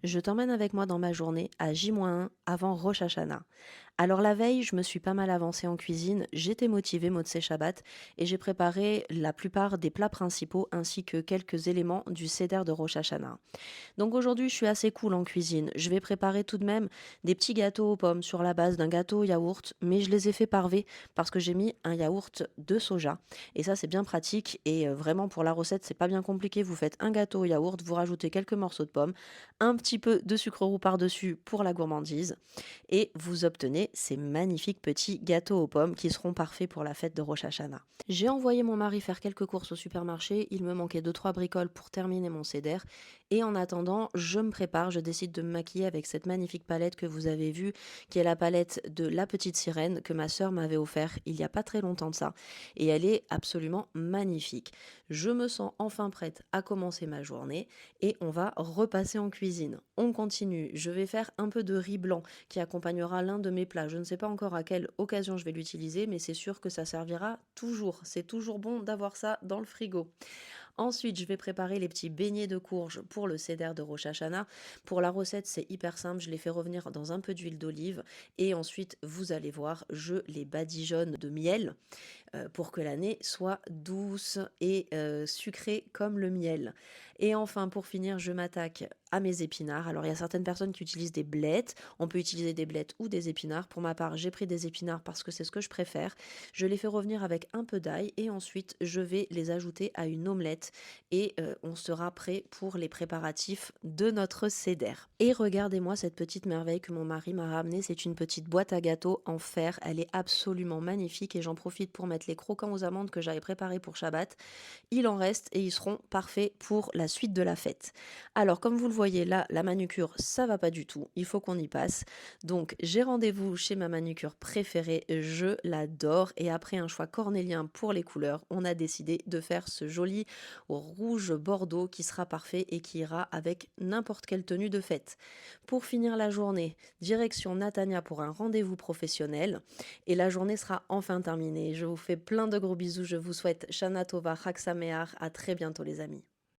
Je t'emmène avec moi dans ma journée à J-1 avant Rosh Hashanah. Alors la veille, je me suis pas mal avancée en cuisine, j'étais motivée Motsei Shabbat et j'ai préparé la plupart des plats principaux ainsi que quelques éléments du Seder de Rosh Hashanah. Donc aujourd'hui, je suis assez cool en cuisine. Je vais préparer tout de même des petits gâteaux aux pommes sur la base d'un gâteau au yaourt, mais je les ai fait parver parce que j'ai mis un yaourt de soja. Et ça, c'est bien pratique et vraiment pour la recette, c'est pas bien compliqué. Vous faites un gâteau au yaourt, vous rajoutez quelques morceaux de pommes, un petit peu de sucre roux par-dessus pour la gourmandise et vous obtenez ces magnifiques petits gâteaux aux pommes qui seront parfaits pour la fête de Rosh Hashanah. J'ai envoyé mon mari faire quelques courses au supermarché, il me manquait deux trois bricoles pour terminer mon seder et en attendant, je me prépare, je décide de me maquiller avec cette magnifique palette que vous avez vue, qui est la palette de La Petite Sirène que ma sœur m'avait offert il y a pas très longtemps de ça et elle est absolument magnifique. Je me sens enfin prête à commencer ma journée et on va repasser en cuisine. On continue, je vais faire un peu de riz blanc qui accompagnera l'un de mes plats. Je ne sais pas encore à quelle occasion je vais l'utiliser, mais c'est sûr que ça servira toujours. C'est toujours bon d'avoir ça dans le frigo. Ensuite, je vais préparer les petits beignets de courge pour le seder de Rosh Hashanah. Pour la recette, c'est hyper simple. Je les fais revenir dans un peu d'huile d'olive et ensuite, vous allez voir, je les badigeonne de miel pour que l'année soit douce et sucrée comme le miel. Et enfin, pour finir, je m'attaque à mes épinards. Alors, il y a certaines personnes qui utilisent des blettes. On peut utiliser des blettes ou des épinards. Pour ma part, j'ai pris des épinards parce que c'est ce que je préfère. Je les fais revenir avec un peu d'ail et ensuite, je vais les ajouter à une omelette et on sera prêt pour les préparatifs de notre seder. Et regardez-moi cette petite merveille que mon mari m'a ramenée. C'est une petite boîte à gâteaux en fer. Elle est absolument magnifique et j'en profite pour mettre les croquants aux amandes que j'avais préparés pour Shabbat. Il en reste et ils seront parfaits pour la suite de la fête. Alors, comme vous le voyez là, la manucure, ça va pas du tout. Il faut qu'on y passe. Donc, j'ai rendez-vous chez ma manucure préférée. Je l'adore. Et après un choix cornélien pour les couleurs, on a décidé de faire ce joli rouge bordeaux qui sera parfait et qui ira avec n'importe quelle tenue de fête. Pour finir la journée, direction Natania pour un rendez-vous professionnel. Et la journée sera enfin terminée. Je vous fais plein de gros bisous. Je vous souhaite Shana Tova, Chag Sameach. À très bientôt les amis.